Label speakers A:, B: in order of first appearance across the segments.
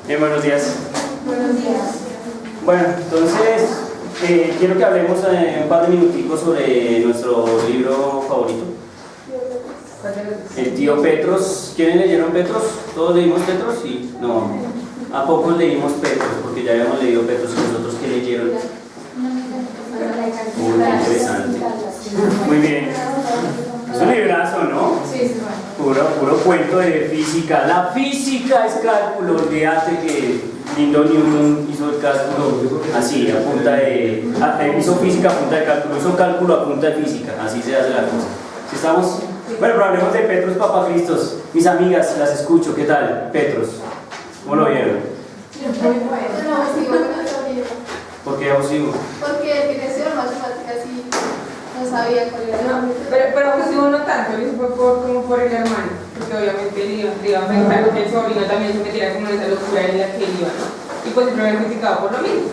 A: Buenos días.
B: Buenos días.
A: Bueno, entonces quiero que hablemos un par de minuticos sobre nuestro libro favorito. El tío Petros. ¿Quiénes leyeron Petros? ¿Todos leímos Petros? Sí. No. ¿A pocos leímos Petros? Porque ya habíamos leído Petros y nosotros que leyeron. Muy interesante. Muy bien. Es un librazo, ¿no?
B: Sí.
A: Puro cuento de física. La física es cálculo. Olvídate que lindo Newton hizo el cálculo así, a punta de. Hizo física a punta de cálculo. Hizo cálculo a punta de física. Así se hace la cosa. ¿Sí estamos? Bueno, pero hablemos de Petros Papacristos. Mis amigas, las escucho. ¿Qué tal? Petros. ¿Cómo lo vieron?
B: Muy bueno.
A: ¿Por qué abusivo?
B: Porque dirección matemáticas y no sabía cuál era el
C: No,
B: nombre.
C: pero abusivo no tanto, eso fue como por el hermano, porque obviamente le iba a afectar que el sobrino también se metiera como en esa locura en la que él iba, ¿no? Y pues siempre me había criticado por lo mismo.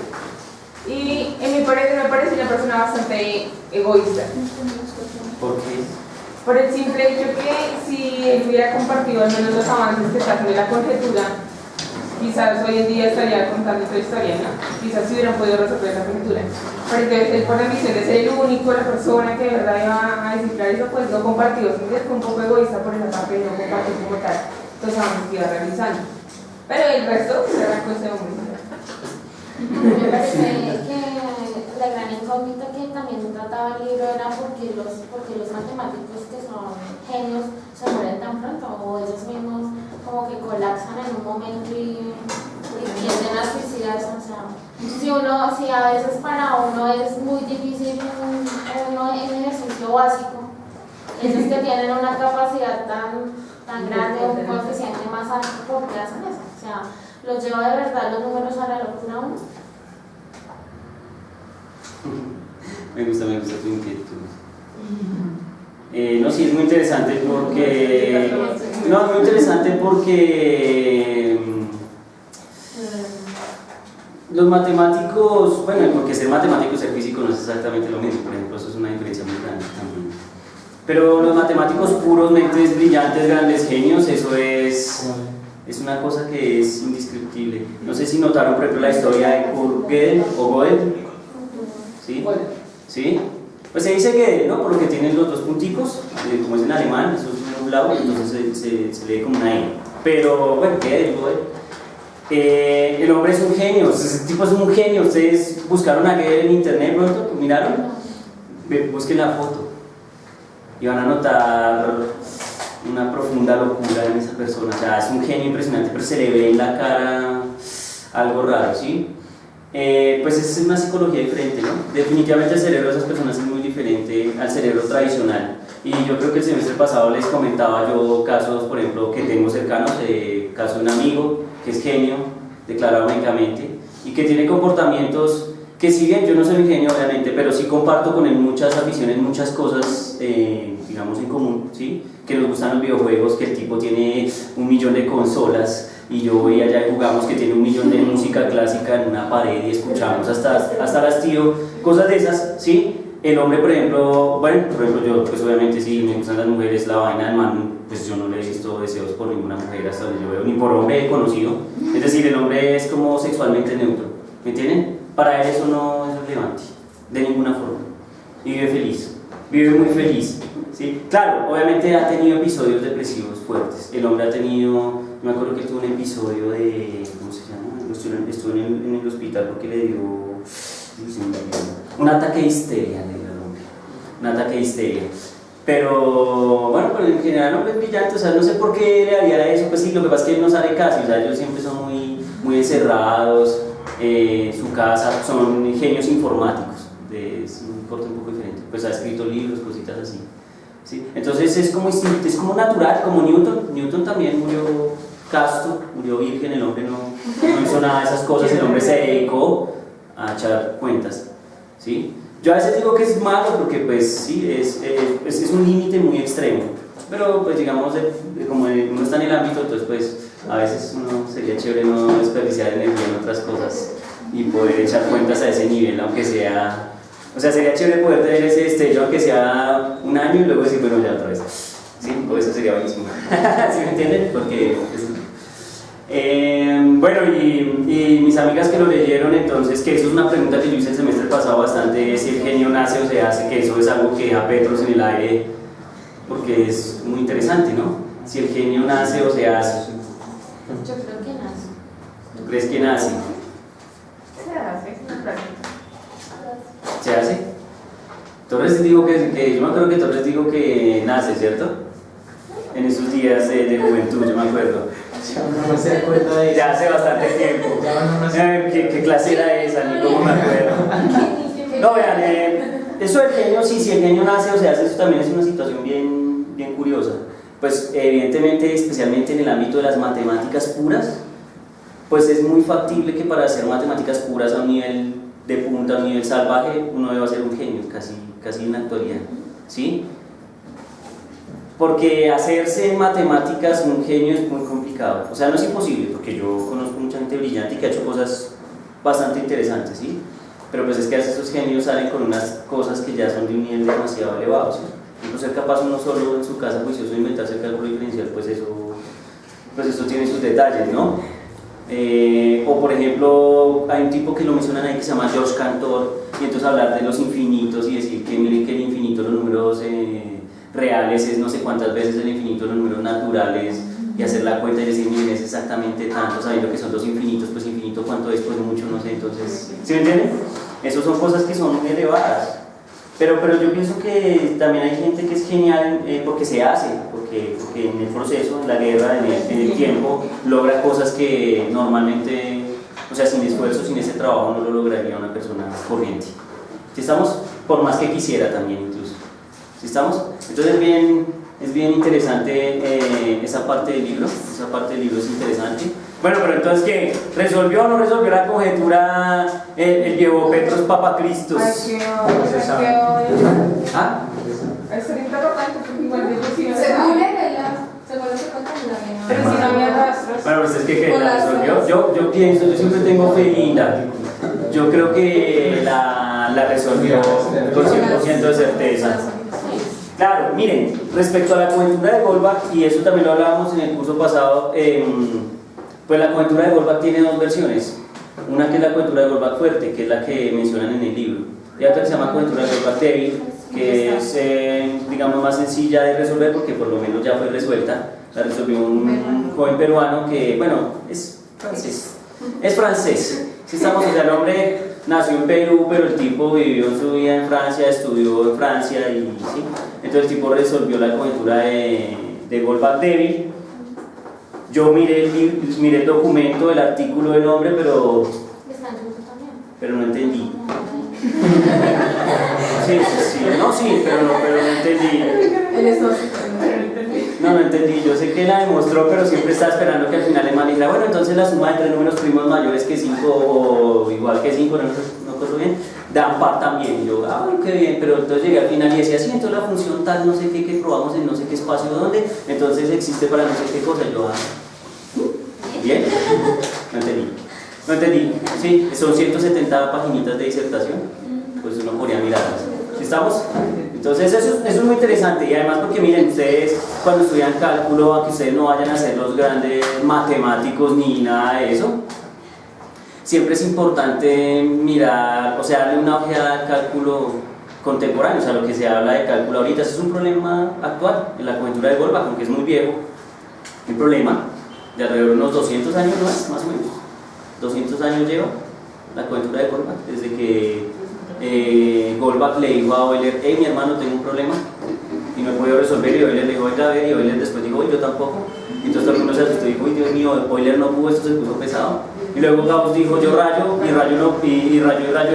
C: Y en mi parecer me parece una persona bastante egoísta.
A: ¿Por qué?
C: Por el simple hecho que si él hubiera compartido al menos los avances que está haciendo la conjetura, quizás hoy en día estaría contando otra historia, ¿no? Quizás si hubieran podido resolver esa conjetura. Pero entonces él por la misión de ser el único, la persona que de verdad iba a descifrar eso, pues no compartió. Entonces fue un poco egoísta por esa parte de no compartir como tal los avances que iba realizando. Pero el resto pues, era cosa de hombre.
D: Me parece que la gran incógnita que también trataba el libro era porque los matemáticos que son genios se mueren tan pronto o ellos mismos como que colapsan en un momento y tienden a suicidarse. O sea, si a veces para uno es muy difícil uno en ejercicio básico, ellos que tienen una capacidad tan grande, un coeficiente más alto, ¿por qué hacen eso? O sea, ¿los lleva de verdad los números a la locura uno?
A: Me gusta tu inquietud. No, sí, es muy interesante porque. No, es muy interesante porque. Los matemáticos, bueno, porque ser matemático y ser físico no es exactamente lo mismo, por ejemplo, eso es una diferencia muy grande también. Pero los matemáticos puros, mentes brillantes, grandes genios, eso es una cosa que es indescriptible. No sé si notaron, por ejemplo, la historia de Kurt Gödel o Gödel. ¿Sí? ¿Sí? Pues se dice que, ¿no? Por lo que tienen los dos punticos, como es en alemán, eso es un lado, entonces se lee como una E. Pero, bueno, Gödel. El hombre es un genio, ese tipo es un genio. Ustedes buscaron a Gödel en internet, ¿no? ¿Miraron? Busquen la foto y van a notar una profunda locura en esa persona. O sea, es un genio impresionante, pero se le ve en la cara algo raro, ¿sí? Pues es una psicología diferente, ¿no? Definitivamente el cerebro de esas personas es muy diferente al cerebro tradicional. Y yo creo que el semestre pasado les comentaba yo casos, por ejemplo, que tengo cercanos, caso de un amigo que es genio, declarado médicamente, y que tiene comportamientos que, si bien yo no soy un genio obviamente, pero sí comparto con él muchas aficiones, muchas cosas, digamos, en común, ¿sí? Que nos gustan los videojuegos, que el tipo tiene 1 millón de consolas, y yo voy allá y jugamos, que tiene 1 millón de música clásica en una pared y escuchamos hasta el hastío, cosas de esas, ¿sí? El hombre, por ejemplo, yo, pues obviamente sí, me gustan las mujeres, la vaina del man, pues yo no le he visto deseos por ninguna mujer hasta donde yo veo, ni por hombre conocido. Es decir, el hombre es como sexualmente neutro, ¿me entienden? Para él eso no es relevante, de ninguna forma, y vive feliz, vive muy feliz, ¿sí? Claro, obviamente ha tenido episodios depresivos fuertes. El hombre ha tenido, me acuerdo que tuvo un episodio de, ¿cómo se llama? Estuvo en el hospital porque le dio un ataque de histeria, le dio al hombre, un ataque de histeria. Pero bueno, pero en general no es brillante, o sea, no sé por qué le haría eso. Pues sí, lo que pasa es que él no sale casi, o sea, ellos siempre son muy encerrados, su casa, son genios informáticos, es un corte un poco diferente, pues ha escrito libros, cositas así, ¿sí? Entonces es como natural, como Newton también murió casto, murió virgen, el hombre no hizo nada de esas cosas, el hombre se dedicó a echar cuentas, ¿sí? Yo a veces digo que es malo porque pues sí, es un límite muy extremo, pero pues digamos, como uno está en el ámbito, entonces pues a veces sería chévere no desperdiciar energía en otras cosas y poder echar cuentas a ese nivel, aunque sea, o sea, sería chévere poder tener ese destello aunque sea 1 año y luego decir, bueno, ya otra vez, sí, o eso sería buenísimo, ¿sí me entienden? Porque Bueno, y mis amigas que lo leyeron, entonces, que eso es una pregunta que yo hice el semestre pasado bastante, si el genio nace o se hace, que eso es algo que deja Petros en el aire, porque es muy interesante, ¿no? Si el genio nace o se hace.
D: Yo creo que nace.
A: ¿Tú crees que nace?
C: Se hace, es una práctica.
A: ¿Se hace? Torres dijo que yo me acuerdo que Torres dijo que nace, ¿cierto? En esos días de juventud, yo me acuerdo.
E: Ya uno no se acuerda de
A: Ya hace bastante tiempo.
E: Ya uno no se
A: ¿Qué clase era esa? Ni cómo me acuerdo. No, vean, eso del genio, sí, si el genio nace o se hace, eso también es una situación bien curiosa. Pues evidentemente, especialmente en el ámbito de las matemáticas puras, pues es muy factible que para hacer matemáticas puras a un nivel de punta, a un nivel salvaje, uno deba ser un genio, casi en la actualidad, ¿sí? Porque hacerse en matemáticas un genio es muy complicado, o sea, no es imposible, porque yo conozco mucha gente brillante que ha hecho cosas bastante interesantes, ¿sí? Pero pues es que a veces esos genios salen con unas cosas que ya son de un nivel demasiado elevado, ¿sí? Incluso ser capaz uno solo en su casa juicioso de inventarse el cálculo diferencial, pues eso tiene sus detalles, ¿no? O por ejemplo, hay un tipo que lo mencionan ahí que se llama George Cantor, y entonces hablar de los infinitos y decir que miren que el infinito de los números reales es no sé cuántas veces el infinito de los números naturales, y hacer la cuenta y decir miren es exactamente tanto, sabiendo que son dos infinitos, pues infinito cuánto es, pues mucho, no sé, entonces, ¿sí me entienden? Esas son cosas que son muy elevadas. Pero yo pienso que también hay gente que es genial porque se hace, porque en el proceso, en la guerra, en el tiempo, logra cosas que normalmente, o sea, sin esfuerzo, sin ese trabajo, no lo lograría una persona corriente. ¿Sí estamos? Por más que quisiera también incluso. ¿Sí estamos? Entonces es bien interesante esa parte del libro, es interesante. Bueno, pero entonces, ¿qué? ¿Resolvió o no resolvió la conjetura el viejo Petros Papacristos? ¿Ah?
C: Es interrogante porque igual yo sí.
B: Según lo que cuenta la
C: Pero si no había rastros.
A: Bueno, pues es que la resolvió. Yo pienso, yo siempre tengo fe linda. Yo creo que la resolvió con 100% de certeza. Claro, miren, respecto a la coventura de Goldbach, y eso también lo hablábamos en el curso pasado, pues la coventura de Goldbach tiene dos versiones. Una que es la coventura de Goldbach fuerte, que es la que mencionan en el libro, y otra que se llama coventura de Goldbach débil, que es, digamos, más sencilla de resolver porque por lo menos ya fue resuelta. La resolvió un joven peruano que, bueno, es francés. Es francés. Si estamos, o sea, el hombre nació en Perú, pero el tipo vivió su vida en Francia, estudió en Francia y sí. Entonces el tipo resolvió la coventura de Goldbach débil. Yo miré el documento, el artículo del hombre, pero no entendí. Sí, pero no entendí. No entendí. Yo sé que la demostró, pero siempre estaba esperando que al final el man dijera, bueno, entonces la suma de tres números primos mayores que 5 o igual que 5, no acuerdo bien, dan par también. Y yo, qué bien, pero entonces llegué al final y decía, sí, entonces la función tal, no sé qué, que probamos en no sé qué espacio, ¿dónde? Entonces existe para no sé qué cosa. Y yo, ¿bien? No entendí. Sí, son 170 paginitas de disertación, pues uno podría mirarlas. ¿Sí estamos? Entonces eso es muy interesante, y además porque miren, ustedes cuando estudian cálculo, aunque ustedes no vayan a ser los grandes matemáticos ni nada de eso, siempre es importante mirar, o sea, darle una ojeada al cálculo contemporáneo, o sea, lo que se habla de cálculo ahorita. Eso es un problema actual en la coventura de Goldbach, aunque es muy viejo, un problema de alrededor de unos 200 años más o menos. 200 años lleva la coventura de Goldbach, desde que Goldbach le dijo a Euler, mi hermano, tengo un problema y no he podido resolver, y Euler le dijo, venga a ver, y Euler después dijo, yo tampoco. Y entonces todo el mundo se asustó y dijo, uy, Dios mío, Euler no pudo, esto se puso pesado. Y luego Gauss dijo, yo rayo, y rayo no, y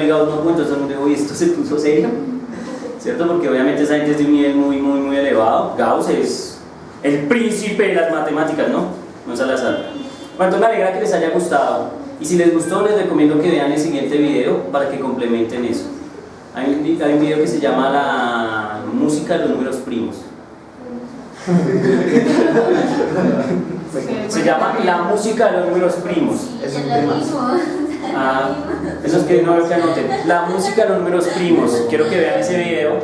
A: Gauss no pudo, entonces todo el mundo dijo, uy, esto se puso serio, ¿cierto? Porque obviamente esa gente es de un nivel muy elevado. Gauss es el príncipe de las matemáticas, ¿no? No es al azar. Bueno, me alegra que les haya gustado. Y si les gustó, les recomiendo que vean el siguiente video para que complementen eso. Hay un video que se llama La música de los números primos. Se llama La música de los números primos. Esos que no que anoten. La música de los números primos. Quiero que vean ese video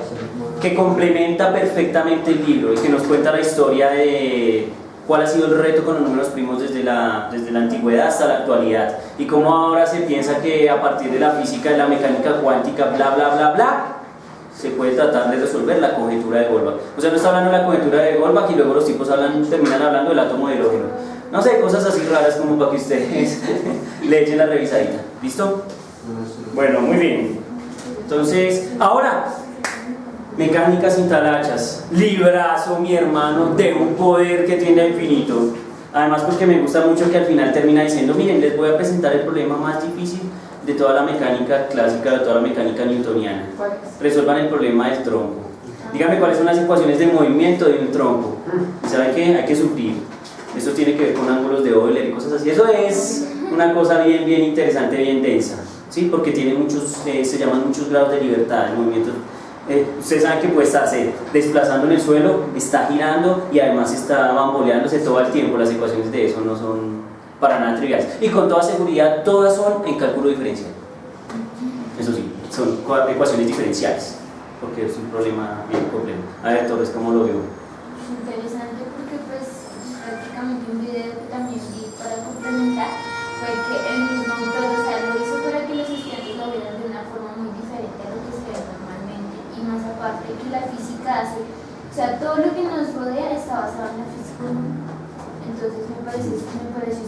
A: que complementa perfectamente el libro y que nos cuenta la historia de cuál ha sido el reto con los números primos desde la antigüedad hasta la actualidad, y cómo ahora se piensa que a partir de la física, de la mecánica cuántica, bla bla bla bla, se puede tratar de resolver la conjetura de Goldbach. O sea, no está hablando de la conjetura de Goldbach y luego los tipos terminan hablando del átomo de hidrógeno. No sé, cosas así raras como para que ustedes le echen la revisadita. ¿Listo? Bueno, muy bien. Entonces, ahora, mecánica sin talachas. Librazo, mi hermano, de un poder que tiene a infinito. Además, porque me gusta mucho que al final termina diciendo, miren, les voy a presentar el problema más difícil de toda la mecánica clásica, de toda la mecánica newtoniana. Resuelvan el problema del trompo. Díganme cuáles son las ecuaciones de movimiento de un trompo. ¿Saben qué? Hay que sufrir. Eso tiene que ver con ángulos de Euler y cosas así. Eso es una cosa bien interesante, bien densa, ¿sí? Porque tiene muchos, se llaman muchos grados de libertad. El movimiento, ustedes saben que puede estarse desplazando en el suelo, está girando y además está bamboleándose todo el tiempo. Las ecuaciones de eso no son para nada triviales. Y con toda seguridad, todas son en cálculo diferencial. Eso sí, son ecuaciones diferenciales, porque es un problema bien complejo. A ver, Torres, ¿cómo lo veo?
D: Interesante, porque pues prácticamente un video que también vi para complementar fue que el mismo autor, o sea, lo hizo para que los estudiantes lo vieran de una forma muy diferente a lo que se ve normalmente, y más aparte que la física hace, o sea, todo lo que nos rodea está basado en la física. Entonces me pareció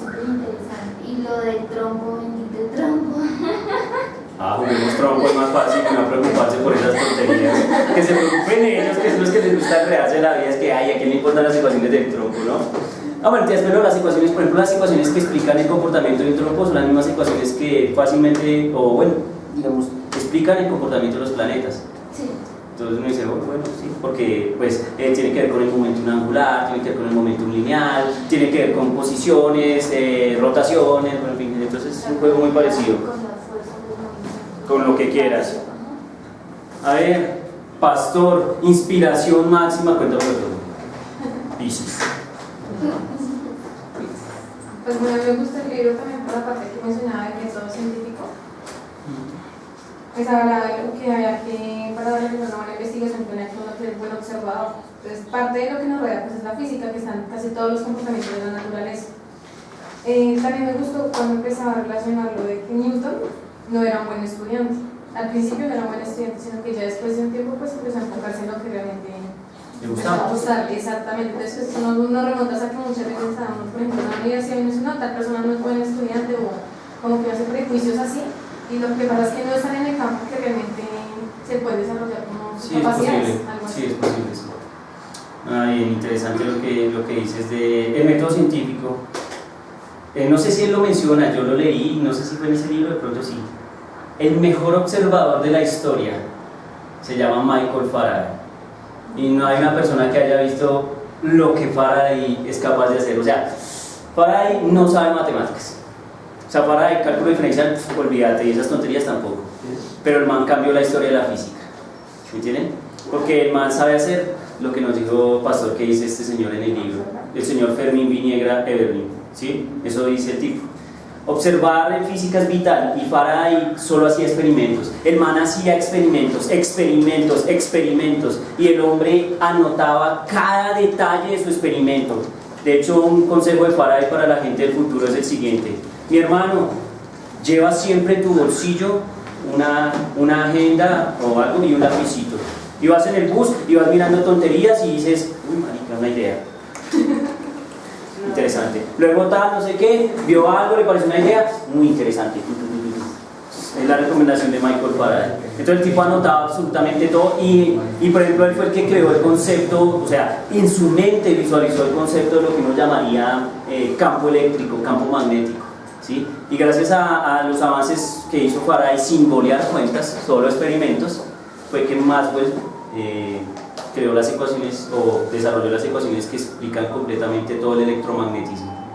D: súper interesante. Y lo del trompo, bendito trompo.
A: Juguemos trompo, es más fácil que no preocuparse por esas tonterías. Que se preocupen ellos, que son los que les gusta crearse la vida. Es que, ay, ¿a quién le importan las ecuaciones del trompo, no? Bueno, pero las ecuaciones, por ejemplo, las ecuaciones que explican el comportamiento de un trompo son las mismas ecuaciones que fácilmente, o bueno, digamos, explican el comportamiento de los planetas.
D: Sí.
A: Entonces uno dice, bueno, sí, porque pues tiene que ver con el momentum angular, tiene que ver con el momentum lineal, tiene que ver con posiciones, rotaciones, bueno, en fin, entonces es un juego muy parecido. Con lo que quieras. A ver, Pastor, inspiración máxima, cuéntame todo. Piscis.
B: Pues bueno, me gusta el libro también por la parte que mencionaba del método científico. Pues hablaba de lo que había que, para realizar una buena investigación, tenía que uno que es buen observador. Entonces, parte de lo que nos rodea pues, es la física, que están casi todos los comportamientos de la naturaleza. También me gustó cuando empezaba a relacionarlo de que Newton no era un buen estudiante. Al principio no era un buen estudiante, sino que ya después de un tiempo pues empezó a enfocarse en lo que realmente
A: ¿Le gustaba?
B: Exactamente. Entonces, pues, uno remonta a que muchas veces estábamos, por ejemplo, en la universidad y uno dice, no, tal persona no es buen estudiante, o como que hace prejuicios así. Y lo que pasa es que no están en el campo que realmente se puede desarrollar como capacidades.
A: Sí, es posible, sí. Bien interesante lo que dices del método científico. No sé si él lo menciona, yo lo leí, no sé si fue en ese libro, de pronto sí. El mejor observador de la historia se llama Michael Faraday. Y no hay una persona que haya visto lo que Faraday es capaz de hacer. O sea, Faraday no sabe matemáticas. O sea, Faraday, cálculo diferencial, olvídate, y esas tonterías tampoco. Pero el man cambió la historia de la física. ¿Me entienden? Porque el man sabe hacer lo que nos dijo Pastor, que dice este señor en el libro, el señor Fermín Viniegra Eberlin. ¿Sí? Eso dice el tipo. Observar en física es vital, y Faraday solo hacía experimentos. El man hacía experimentos, y el hombre anotaba cada detalle de su experimento. De hecho, un consejo de Faraday para la gente del futuro es el siguiente: mi hermano, lleva siempre en tu bolsillo una agenda o algo y un lapicito. Y vas en el bus y vas mirando tonterías y dices, uy, marica, una idea. Interesante. Luego tal, no sé qué, vio algo, le pareció una idea, muy interesante. Es la recomendación de Michael Faraday. Entonces el tipo anotaba absolutamente todo y por ejemplo él fue el que creó el concepto, o sea, en su mente visualizó el concepto de lo que uno llamaría campo eléctrico, campo magnético, ¿sí? Y gracias a los avances que hizo Faraday sin bolear cuentas, solo experimentos, fue que Maxwell creó las ecuaciones o desarrolló las ecuaciones que explican completamente todo el electromagnetismo.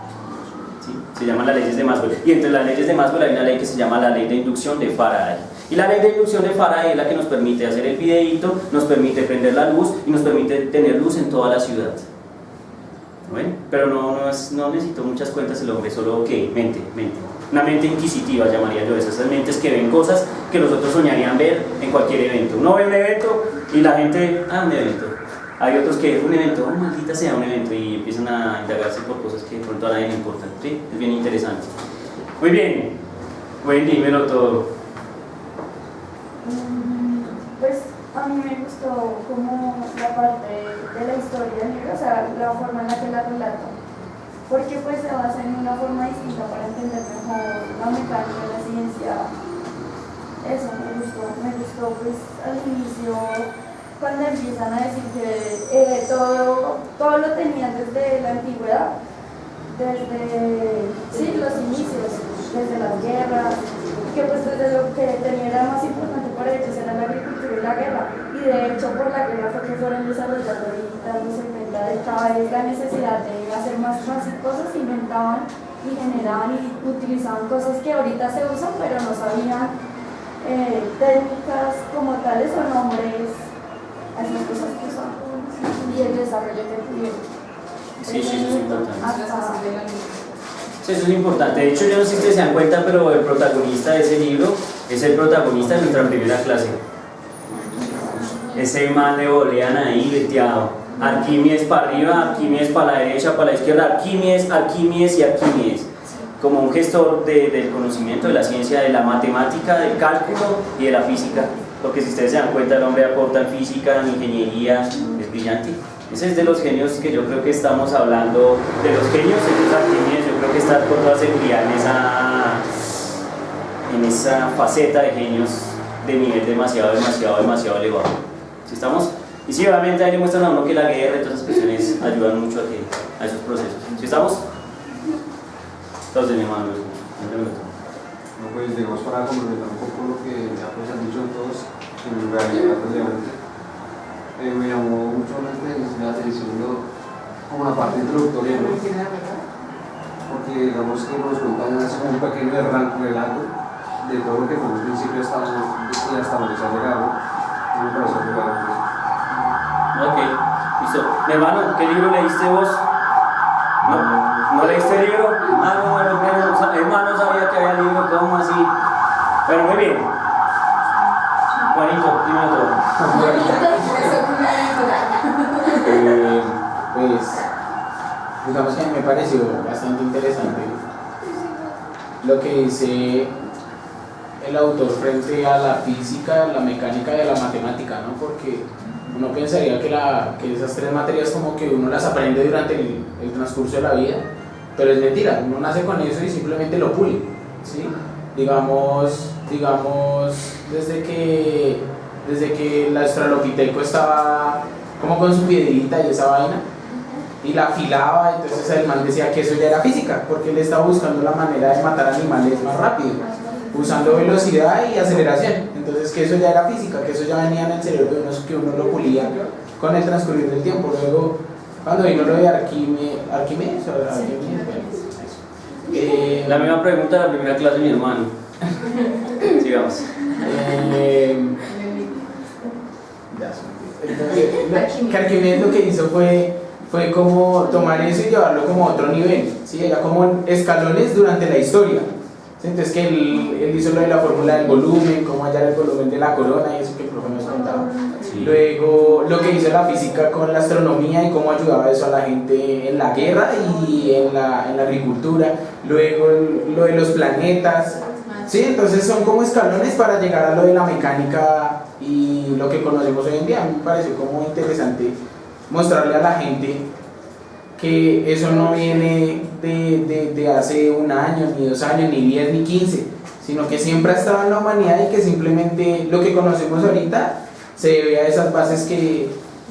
A: ¿Sí? Se llaman las leyes de Maxwell, y entre las leyes de Maxwell hay una ley que se llama la ley de inducción de Faraday, y la ley de inducción de Faraday es la que nos permite hacer el videíto, nos permite prender la luz y nos permite tener luz en toda la ciudad. ¿Ven? Pero no necesitó muchas cuentas el hombre, solo que mente. Una mente inquisitiva llamaría yo, esas mentes que ven cosas que los otros soñarían ver en cualquier evento. Uno ve un evento y la gente, un evento. Hay otros que un evento, oh, maldita sea un evento, y empiezan a indagarse por cosas que de pronto a nadie le importan. ¿Sí? Es bien interesante. Muy bien, Wendy, dímelo todo.
F: Pues a mí me gustó como la parte de la historia del libro, o sea, la forma en la que la relata, porque pues se basa en una forma distinta para entender mejor la mecánica, la ciencia. Eso me gustó pues al inicio cuando empiezan a decir que todo lo tenían desde la antigüedad, desde sí, los inicios, desde las guerras, que pues desde lo que tenía era más importante para ellos era la agricultura y la guerra, y de hecho por la guerra fue que fueron desarrollando y dándose cuenta de cada vez la necesidad de hacer más fácil cosas, inventaban y generaban y utilizaban cosas que ahorita se usan pero no sabían técnicas como tales o nombres a esas cosas que usan, y el desarrollo que tuvieron.
A: Sí, eso es importante. Sí, eso es importante. De hecho, yo no sé si ustedes se dan cuenta, pero el protagonista de ese libro es el protagonista de nuestra primera clase. Ese man le volean ahí, veteado. Arquímedes para arriba, Arquímedes para la derecha, para la izquierda, Arquímedes, Arquímedes y Arquímedes. Como un gestor del conocimiento, de la ciencia, de la matemática, del cálculo y de la física. Porque si ustedes se dan cuenta, el hombre aporta en física, en ingeniería, es brillante. Ese es de los genios que yo creo que estamos hablando, de los genios, de los Arquímedes, yo creo que está con toda seguridad en esa faceta de genios de nivel demasiado elevado. ¿Sí estamos? Y sí, obviamente ahí le muestran a uno que la guerra y todas esas cuestiones ayudan mucho a esos procesos. ¿Sí estamos? Entonces, mi hermano,
G: No, pues digamos para complementar un poco lo que ya pues han dicho todos, en realidad relevante. Me llamó mucho la atención como la parte introductoria, ¿no? Porque digamos que nos cuentan así como un pequeño relato de todo lo que fue al principio hasta donde se ha llegado. Me parece relevante.
A: Ok, listo. Mi hermano, ¿qué libro leíste vos? ¿No leíste el libro? Hermano, sabía que había libro, ¿cómo así? Bueno, muy bien. Juanito, dímelo todo.
E: Pues, digamos que a mí me pareció bastante interesante lo que dice el autor frente a la física, la mecánica y a la matemática, ¿no? Porque uno pensaría que esas tres materias como que uno las aprende durante el transcurso de la vida, pero es mentira, uno nace con eso y simplemente lo pule, ¿sí? Digamos desde que el Australopithecus estaba como con su piedrita y esa vaina, y la afilaba, entonces el man decía que eso ya era física, porque él estaba buscando la manera de matar animales más rápido, usando velocidad y aceleración. Entonces que eso ya era física, que eso ya venía en el cerebro de uno, que uno lo pulía con el transcurrir del tiempo. Luego, cuando vino lo de Arquímedes,
A: La misma pregunta de la primera clase de mi hermano. Sigamos.
E: Que Arquímedes lo que hizo fue como tomar eso y llevarlo como a otro nivel, ¿sí? Era como escalones durante la historia. Entonces que él hizo lo de la fórmula del volumen, cómo hallar el volumen de la corona y eso que el profe nos contaba. Sí. Luego lo que hizo la física con la astronomía y cómo ayudaba eso a la gente en la guerra y en la agricultura. Luego lo de los planetas. Sí, entonces son como escalones para llegar a lo de la mecánica y lo que conocemos hoy en día. A mí me pareció como interesante mostrarle a la gente que eso no viene de hace un año, ni 2 años, ni 10, ni 15, sino que siempre ha estado en la humanidad y que simplemente lo que conocemos ahorita se debe a esas bases que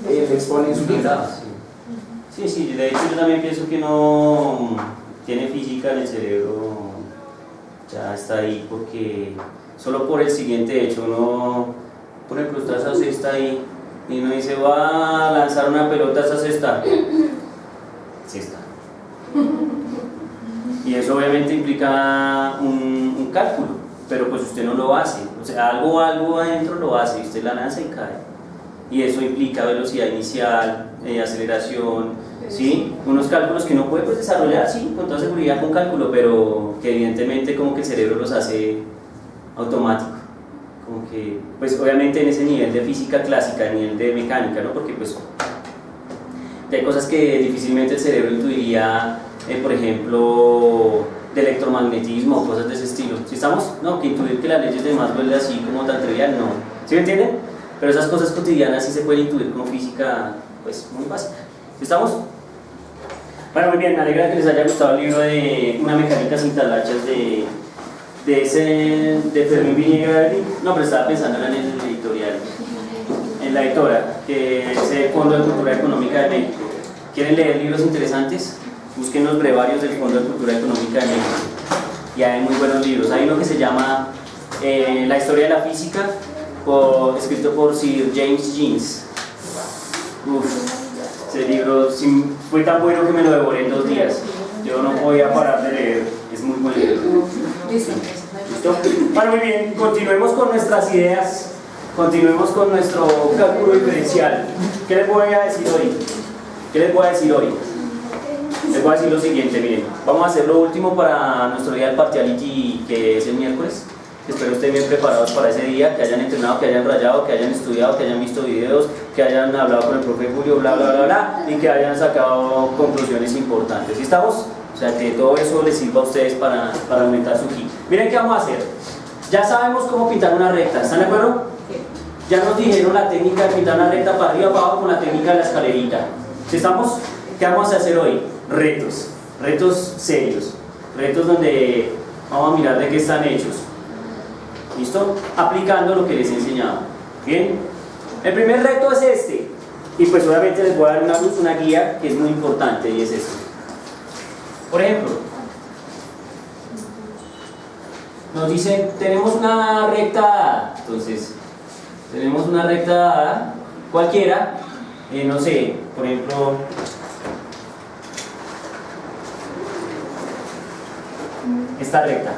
E: él expone en su libro.
A: Sí, de hecho yo también pienso que no tiene física en el cerebro, ya está ahí, porque solo por el siguiente hecho, uno, por ejemplo, está esa cesta ahí y uno dice, va a lanzar una pelota a esa cesta. Cesta. Y eso obviamente implica un cálculo, pero pues usted no lo hace, o sea, algo adentro lo hace, y usted la lanza y cae. Y eso implica velocidad inicial, aceleración, ¿sí? Unos cálculos que uno puede pues, desarrollar, sí, con toda seguridad con cálculo, pero que evidentemente como que el cerebro los hace automático. Como que, pues obviamente en ese nivel de física clásica, nivel de mecánica, ¿no? Porque pues hay cosas que difícilmente el cerebro intuiría, por ejemplo, de electromagnetismo o cosas de ese estilo. ¿Sí estamos? No, que intuir que las leyes de Maxwell así como tan trivial, no. ¿Sí me entienden? Pero esas cosas cotidianas sí se pueden intuir con física, pues, muy básica. ¿Sí estamos? Bueno, muy bien, me alegra que les haya gustado el libro de Una mecánica sin talachas de Fermín Viñegas. No, pero estaba pensando en el editorial, en la editora, que es el Fondo de Cultura Económica de México. ¿Quieren leer libros interesantes? Busquen los brevarios del Fondo de Cultura Económica de México. Y hay muy buenos libros. Hay uno que se llama La historia de la física, escrito por Sir James Jeans. Ese libro fue tan bueno que me lo devoré en 2 días. Yo no podía parar de leer. Es muy buen libro. ¿Listo? Bueno, muy bien. Continuemos con nuestras ideas. Continuemos con nuestro cálculo diferencial. ¿Qué les voy a decir hoy? Les voy a decir lo siguiente, miren, vamos a hacer lo último para nuestro día del Partiality, que es el miércoles. Espero estén bien preparados para ese día, que hayan entrenado, que hayan rayado, que hayan estudiado, que hayan visto videos, que hayan hablado con el profe Julio, bla, bla, bla, bla, y que hayan sacado conclusiones importantes. ¿Sí estamos? O sea, que todo eso les sirva a ustedes para aumentar su ki. Miren qué vamos a hacer. Ya sabemos cómo pintar una recta, ¿están de acuerdo? Ya nos dijeron la técnica de pintar una recta para arriba, para abajo, con la técnica de la escalerita. ¿Sí estamos? ¿Qué vamos a hacer hoy? Retos serios, retos donde vamos a mirar de qué están hechos. ¿Listo? Aplicando lo que les he enseñado. ¿Bien? El primer reto es este, y pues obviamente les voy a dar una guía que es muy importante, y es esto. Por ejemplo, nos dice, tenemos una recta dada, entonces, tenemos una recta dada, cualquiera, no sé, por ejemplo, esta recta.